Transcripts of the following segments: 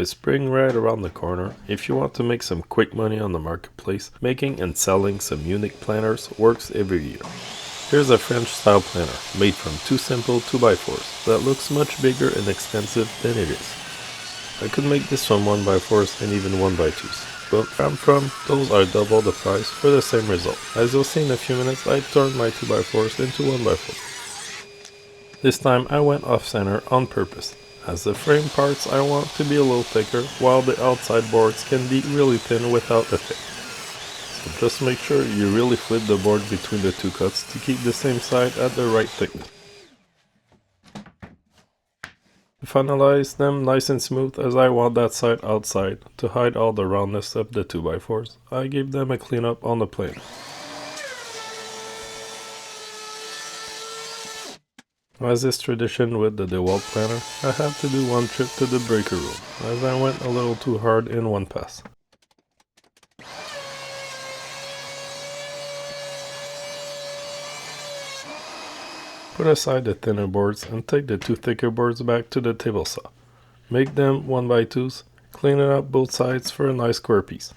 With spring right around the corner, if you want to make some quick money on the marketplace, making and selling some unique planners works every year. Here's a French style planner, made from two simple 2x4s, that looks much bigger and expensive than it is. I could make this from 1x4s and even 1x2s, but where I'm from, those are double the price for the same result. As you'll see in a few minutes, I turned my 2x4s into 1x4s. This time I went off center on purpose, as the frame parts I want to be a little thicker, while the outside boards can be really thin without effect. So just make sure you really flip the board between the two cuts to keep the same side at the right thickness. To finalize them nice and smooth, as I want that side outside to hide all the roundness of the 2x4s, I gave them a cleanup on the plane. As is tradition with the DeWalt planner, I had to do one trip to the breaker room, as I went a little too hard in one pass. Put aside the thinner boards and take the two thicker boards back to the table saw. Make them 1x2s, cleaning up both sides for a nice square piece.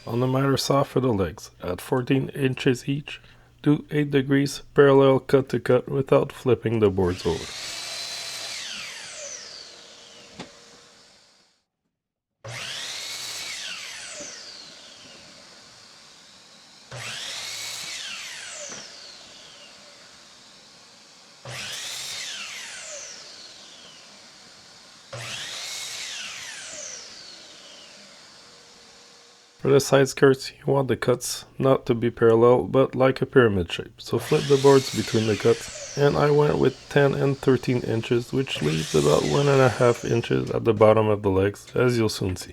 On the miter saw for the legs, at 14 inches each, do 8 degrees parallel cut to cut without flipping the boards over. For the side skirts, you want the cuts not to be parallel, but like a pyramid shape, so flip the boards between the cuts, and I went with 10 and 13 inches, which leaves about 1.5 inches at the bottom of the legs, as you'll soon see.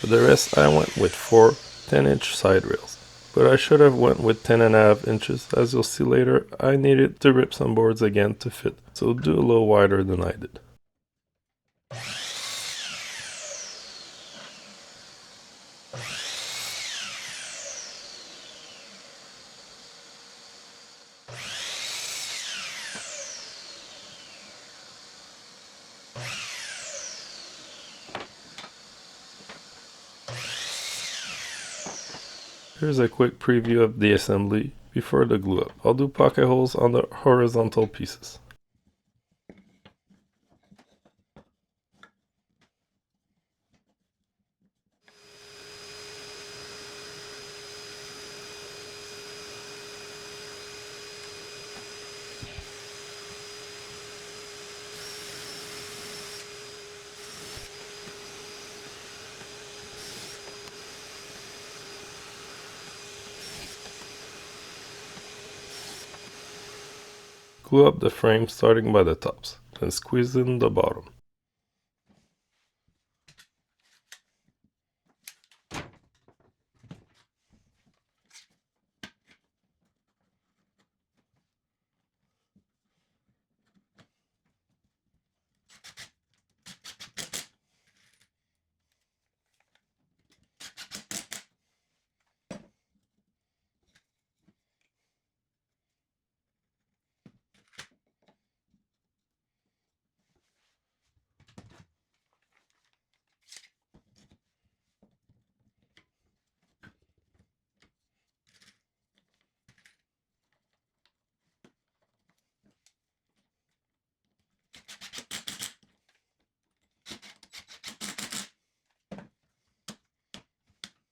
For the rest, I went with 4 10-inch side rails. But I should have went with 10.5 inches, as you'll see later. I needed to rip some boards again to fit, so do a little wider than I did. Here's a quick preview of the assembly before the glue up. I'll do pocket holes on the horizontal pieces. Glue up the frame starting by the tops, then squeeze in the bottom.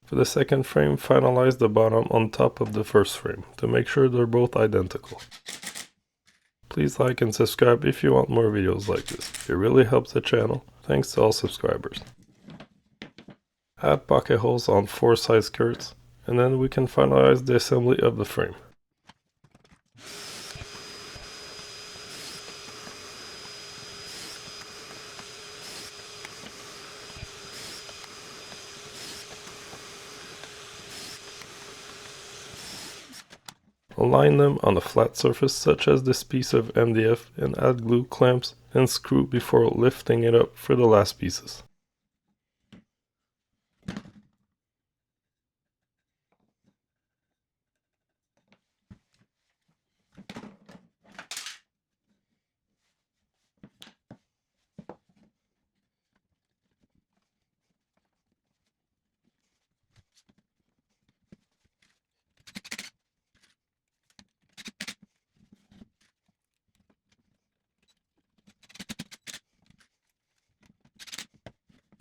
For the second frame, finalize the bottom on top of the first frame to make sure they're both identical. Please like and subscribe if you want more videos like this. It really helps the channel. Thanks to all subscribers. Add pocket holes on 4 side skirts, and then we can finalize the assembly of the frame. Align them on a flat surface such as this piece of MDF and add glue clamps and screw before lifting it up for the last pieces.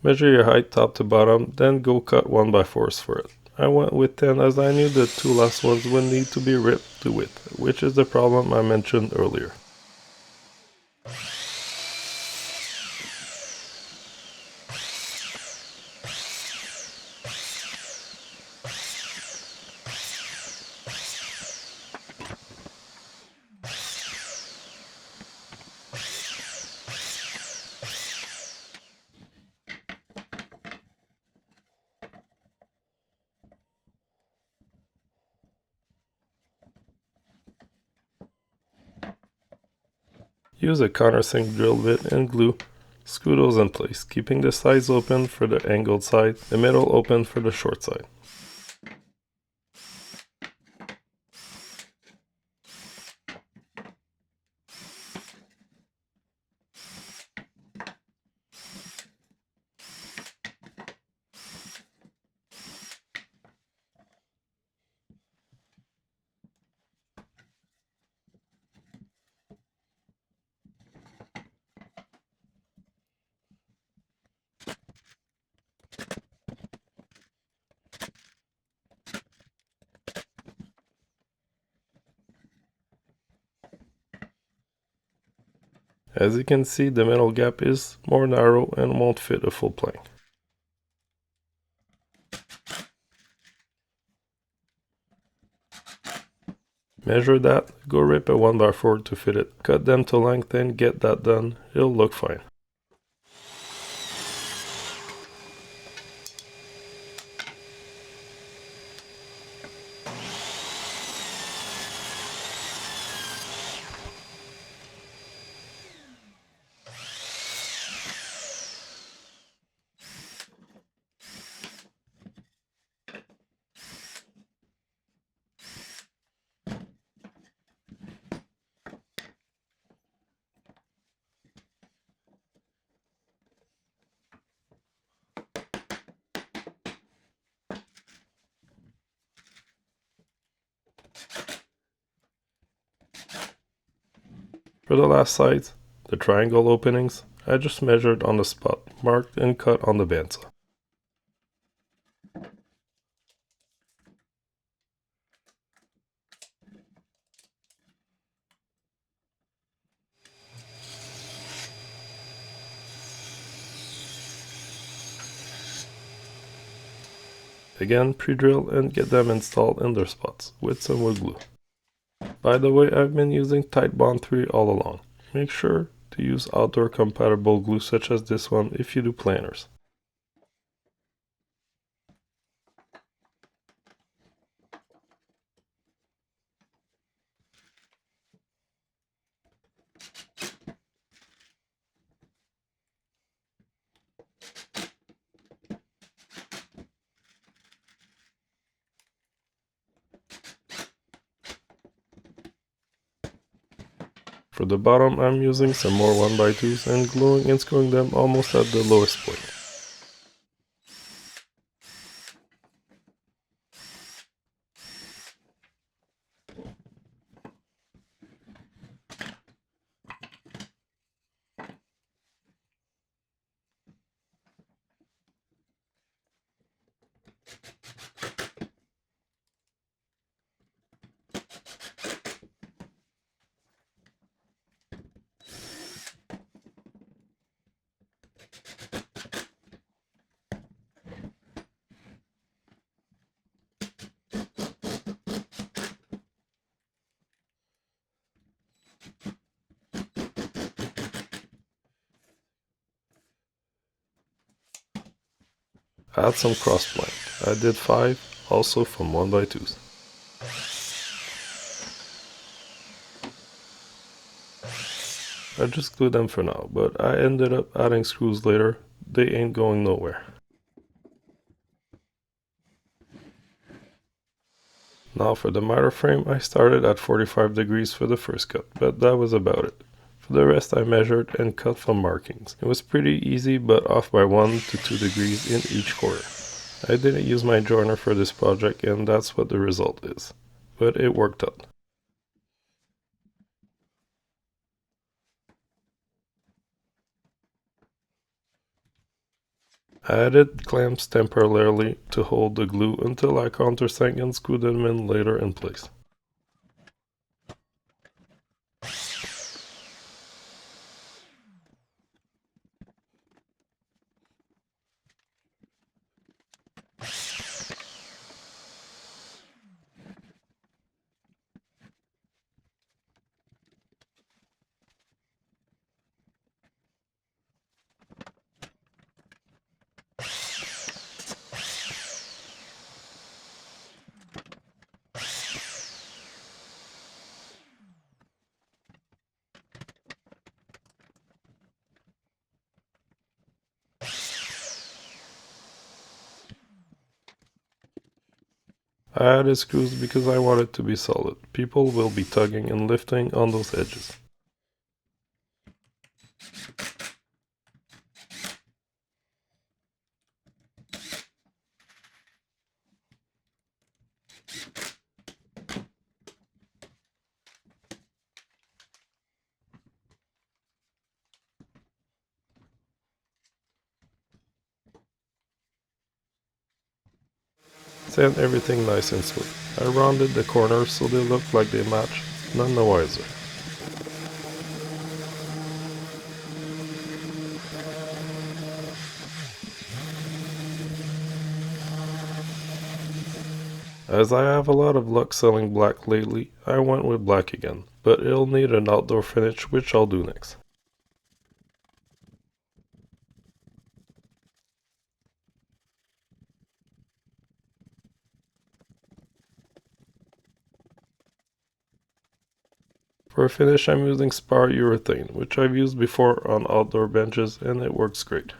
Measure your height top to bottom, then go cut 1x4s for it. I went with 10 as I knew the two last ones would need to be ripped to width, which is the problem I mentioned earlier. Use a countersink drill bit and glue. Screw those in place, keeping the sides open for the angled side, the middle open for the short side. As you can see, the middle gap is more narrow and won't fit a full plank. Measure that, go rip a 1x4 to fit it, cut them to length and get that done, it'll look fine. For the last sides, the triangle openings, I just measured on the spot, marked and cut on the bandsaw. Again, pre-drill and get them installed in their spots with some wood glue. By the way, I've been using Titebond 3 all along. Make sure to use outdoor compatible glue such as this one if you do planners. For the bottom, I'm using some more 1x2s and gluing and screwing them almost at the lowest point. Add some cross plank. I did 5, also from 1x2s. I just glued them for now, but I ended up adding screws later. They ain't going nowhere. Now for the miter frame, I started at 45 degrees for the first cut, but that was about it. For the rest I measured and cut from markings. It was pretty easy, but off by 1 to 2 degrees in each corner. I didn't use my joiner for this project, and that's what the result is. But it worked out. I added clamps temporarily to hold the glue until I countersunk and screwed them in later in place. I added screws because I want it to be solid. People will be tugging and lifting on those edges. Sand everything nice and smooth. I rounded the corners so they look like they match, none the wiser. As I have a lot of luck selling black lately, I went with black again, but it'll need an outdoor finish, which I'll do next. For a finish I'm using spar urethane, which I've used before on outdoor benches and it works great.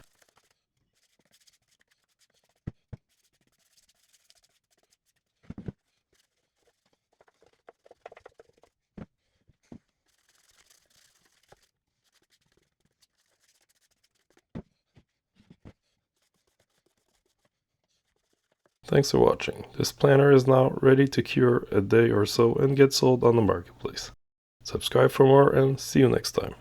Thanks for watching. This planner is now ready to cure a day or so and get sold on the marketplace. Subscribe for more and see you next time.